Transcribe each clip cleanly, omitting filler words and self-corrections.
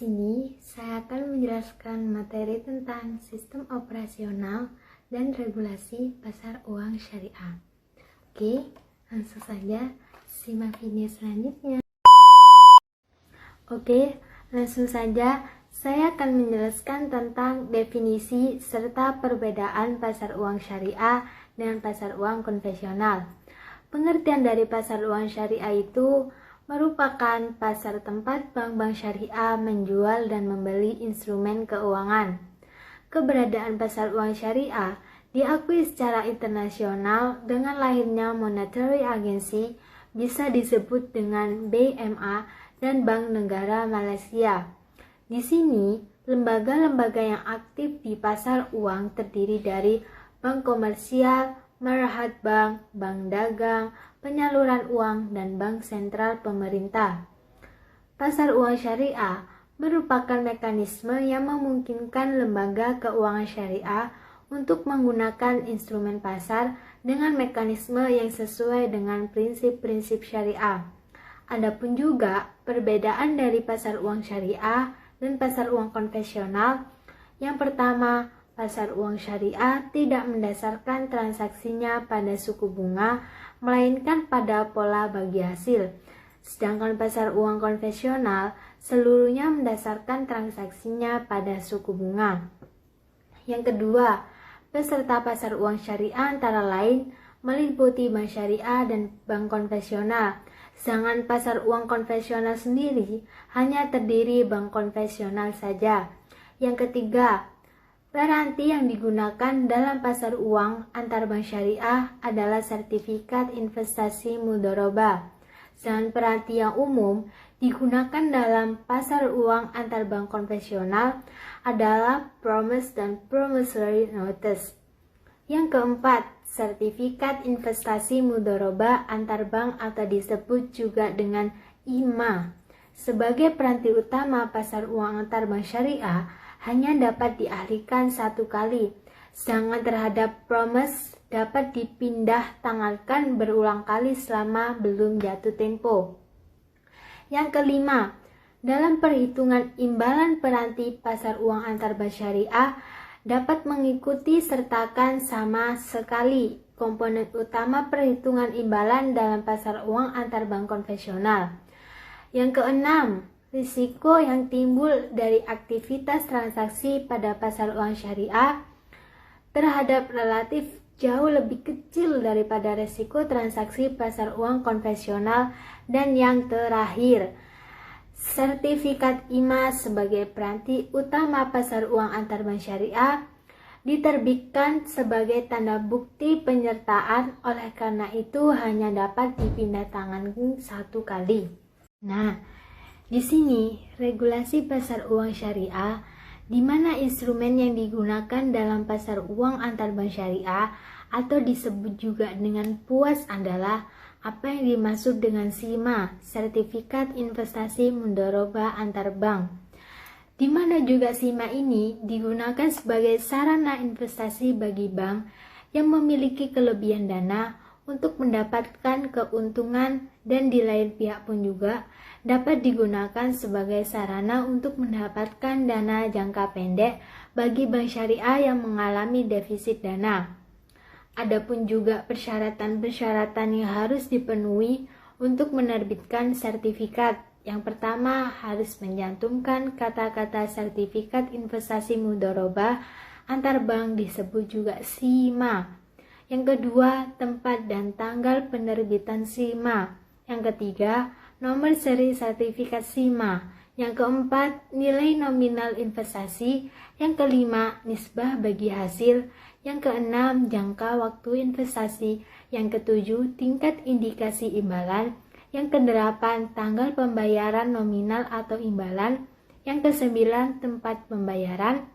sini saya akan menjelaskan materi tentang sistem operasional dan regulasi pasar uang syariah. Oke, langsung saja simak video selanjutnya. Oke, langsung saja saya akan menjelaskan tentang definisi serta perbedaan pasar uang syariah dengan pasar uang konvensional. Pengertian dari pasar uang syariah itu merupakan pasar tempat bank-bank syariah menjual dan membeli instrumen keuangan. Keberadaan pasar uang syariah diakui secara internasional dengan lahirnya Monetary Agency, bisa disebut dengan BMA, dan Bank Negara Malaysia. Di sini, lembaga-lembaga yang aktif di pasar uang terdiri dari bank komersial, merahat bank, bank dagang, penyaluran uang, dan bank sentral pemerintah. Pasar uang syariah merupakan mekanisme yang memungkinkan lembaga keuangan syariah untuk menggunakan instrumen pasar dengan mekanisme yang sesuai dengan prinsip-prinsip syariah. Adapun juga perbedaan dari pasar uang syariah dan pasar uang konvensional. Yang pertama, pasar uang syariah tidak mendasarkan transaksinya pada suku bunga, melainkan pada pola bagi hasil. Sedangkan pasar uang konvensional seluruhnya mendasarkan transaksinya pada suku bunga. Yang kedua, peserta pasar uang syariah antara lain meliputi bank syariah dan bank konvensional. Sedangkan pasar uang konvensional sendiri hanya terdiri bank konvensional saja. Yang ketiga, garansi yang digunakan dalam pasar uang antar bank syariah adalah sertifikat investasi mudharabah. Sedangkan peranti yang umum digunakan dalam pasar uang antar bank konvensional adalah promise dan promissory notes. Yang keempat, sertifikat investasi mudharabah antar bank atau disebut juga dengan IMA. Sebagai peranti utama pasar uang antar bank syariah, hanya dapat dialihkan satu kali, sedangkan terhadap promise dapat dipindah tangankan berulang kali selama belum jatuh tempo. Yang kelima, dalam perhitungan imbalan peranti pasar uang antar bank syariah dapat mengikuti sertakan sama sekali komponen utama perhitungan imbalan dalam pasar uang antar bank konvensional. Yang keenam, risiko yang timbul dari aktivitas transaksi pada pasar uang syariah terhadap relatif jauh lebih kecil daripada risiko transaksi pasar uang konvensional. Dan yang terakhir, sertifikat IMA sebagai peranti utama pasar uang antar bank syariah diterbitkan sebagai tanda bukti penyertaan, oleh karena itu hanya dapat dipindah tangankan satu kali. Nah, di sini, regulasi pasar uang syariah, di mana instrumen yang digunakan dalam pasar uang antar bank syariah atau disebut juga dengan PUAS adalah apa yang dimaksud dengan SIMA, Sertifikat Investasi Mudharabah Antar Bank. Di mana juga SIMA ini digunakan sebagai sarana investasi bagi bank yang memiliki kelebihan dana untuk mendapatkan keuntungan, dan di lain pihak pun juga dapat digunakan sebagai sarana untuk mendapatkan dana jangka pendek bagi bank syariah yang mengalami defisit dana. Adapun juga persyaratan-persyaratan yang harus dipenuhi untuk menerbitkan sertifikat. Yang pertama, harus mencantumkan kata-kata sertifikat investasi mudharabah antar bank, disebut juga SIMA. Yang kedua, tempat dan tanggal penerbitan SIMA. Yang ketiga, nomor seri sertifikat SIMA. Yang keempat, nilai nominal investasi. Yang kelima, nisbah bagi hasil. Yang keenam, jangka waktu investasi. Yang ketujuh, tingkat indikasi imbalan. Yang kedelapan, tanggal pembayaran nominal atau imbalan. Yang kesembilan, tempat pembayaran.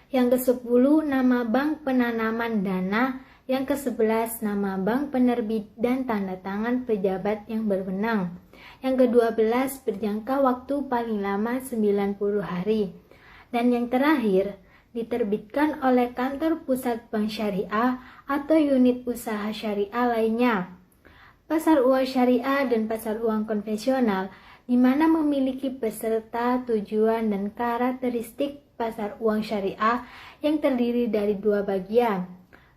Yang kesepuluh, nama bank penanaman dana. Yang ke-11, nama bank penerbit dan tanda tangan pejabat yang berwenang. Yang ke-12, berjangka waktu paling lama 90 hari. Dan yang terakhir, diterbitkan oleh kantor pusat bank syariah atau unit usaha syariah lainnya. Pasar uang syariah dan pasar uang konvensional di mana memiliki peserta, tujuan, dan karakteristik pasar uang syariah yang terdiri dari dua bagian.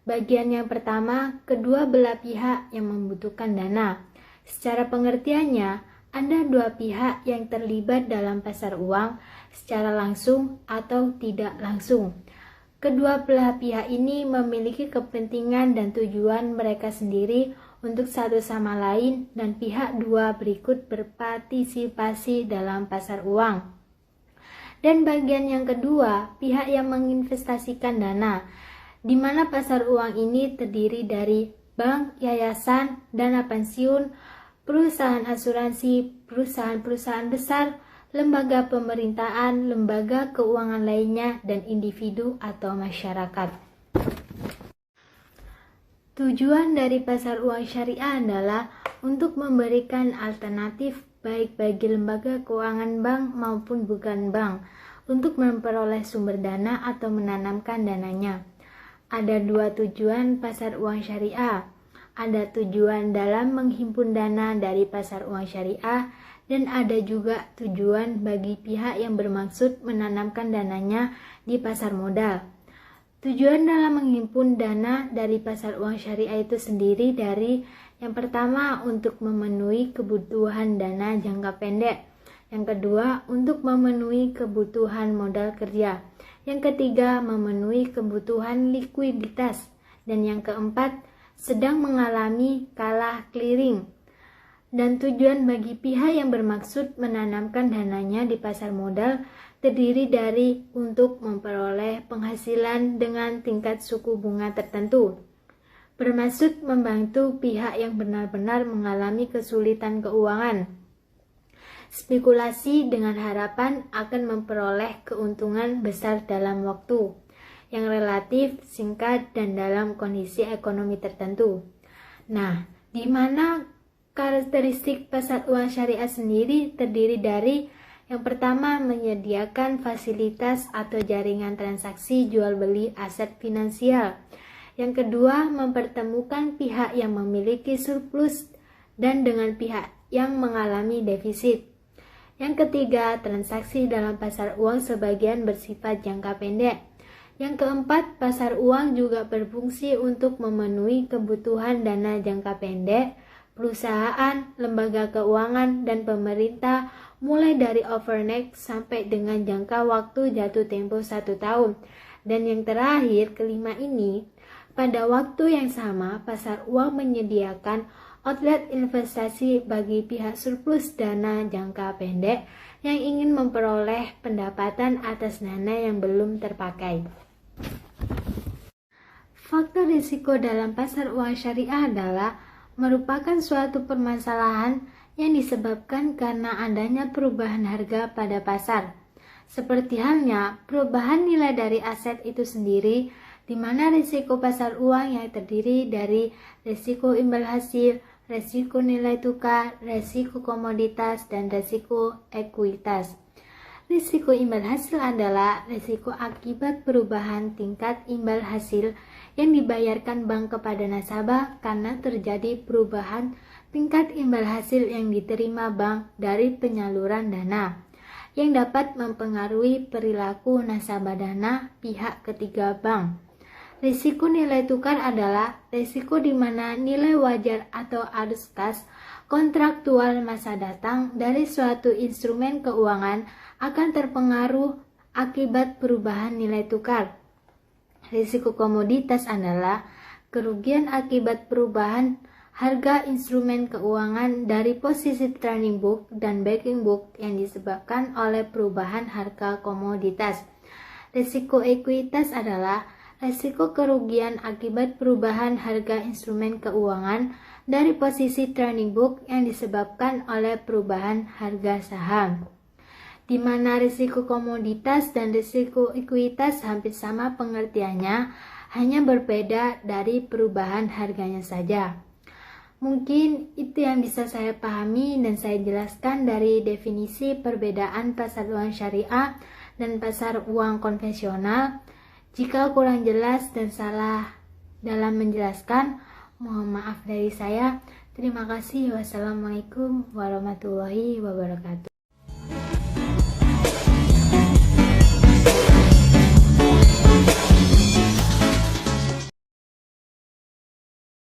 Bagian yang pertama, kedua belah pihak yang membutuhkan dana. Secara pengertiannya, ada dua pihak yang terlibat dalam pasar uang secara langsung atau tidak langsung. Kedua belah pihak ini memiliki kepentingan dan tujuan mereka sendiri untuk satu sama lain, dan pihak dua berikut berpartisipasi dalam pasar uang. Dan bagian yang kedua, pihak yang menginvestasikan dana, di mana pasar uang ini terdiri dari bank, yayasan, dana pensiun, perusahaan asuransi, perusahaan-perusahaan besar, lembaga pemerintahan, lembaga keuangan lainnya, dan individu atau masyarakat. Tujuan dari pasar uang syariah adalah untuk memberikan alternatif baik bagi lembaga keuangan bank maupun bukan bank untuk memperoleh sumber dana atau menanamkan dananya. Ada dua tujuan pasar uang syariah. Ada tujuan dalam menghimpun dana dari pasar uang syariah, dan ada juga tujuan bagi pihak yang bermaksud menanamkan dananya di pasar modal. Tujuan dalam menghimpun dana dari pasar uang syariah itu sendiri dari yang pertama untuk memenuhi kebutuhan dana jangka pendek, yang kedua untuk memenuhi kebutuhan modal kerja, yang ketiga memenuhi kebutuhan likuiditas, dan yang keempat sedang mengalami kalah clearing. Dan tujuan bagi pihak yang bermaksud menanamkan dananya di pasar modal terdiri dari untuk memperoleh penghasilan dengan tingkat suku bunga tertentu, bermaksud membantu pihak yang benar-benar mengalami kesulitan keuangan. Spekulasi dengan harapan akan memperoleh keuntungan besar dalam waktu yang relatif singkat dan dalam kondisi ekonomi tertentu. Nah, di mana karakteristik pasar uang syariah sendiri terdiri dari yang pertama, menyediakan fasilitas atau jaringan transaksi jual beli aset finansial. Yang kedua, mempertemukan pihak yang memiliki surplus dan dengan pihak yang mengalami defisit. Yang ketiga, transaksi dalam pasar uang sebagian bersifat jangka pendek. Yang keempat, pasar uang juga berfungsi untuk memenuhi kebutuhan dana jangka pendek perusahaan, lembaga keuangan, dan pemerintah mulai dari overnight sampai dengan jangka waktu jatuh tempo 1 tahun. Dan yang terakhir, kelima ini, pada waktu yang sama pasar uang menyediakan outlet investasi bagi pihak surplus dana jangka pendek yang ingin memperoleh pendapatan atas dana yang belum terpakai. Faktor risiko dalam pasar uang syariah adalah merupakan suatu permasalahan yang disebabkan karena adanya perubahan harga pada pasar. Seperti halnya perubahan nilai dari aset itu sendiri, di mana risiko pasar uang yang terdiri dari risiko imbal hasil, risiko nilai tukar, risiko komoditas, dan risiko ekuitas. Risiko imbal hasil adalah risiko akibat perubahan tingkat imbal hasil yang dibayarkan bank kepada nasabah karena terjadi perubahan tingkat imbal hasil yang diterima bank dari penyaluran dana, yang dapat mempengaruhi perilaku nasabah dana pihak ketiga bank. Risiko nilai tukar adalah risiko di mana nilai wajar atau arus kas kontraktual masa datang dari suatu instrumen keuangan akan terpengaruh akibat perubahan nilai tukar. Risiko komoditas adalah kerugian akibat perubahan harga instrumen keuangan dari posisi trailing book dan backing book yang disebabkan oleh perubahan harga komoditas. Risiko ekuitas adalah risiko kerugian akibat perubahan harga instrumen keuangan dari posisi trailing book yang disebabkan oleh perubahan harga saham. Di mana risiko komoditas dan risiko ekuitas hampir sama pengertiannya, hanya berbeda dari perubahan harganya saja. Mungkin itu yang bisa saya pahami dan saya jelaskan dari definisi perbedaan pasar uang syariah dan pasar uang konvensional. Jika kurang jelas dan salah dalam menjelaskan, mohon maaf dari saya. Terima kasih. Wassalamualaikum warahmatullahi wabarakatuh.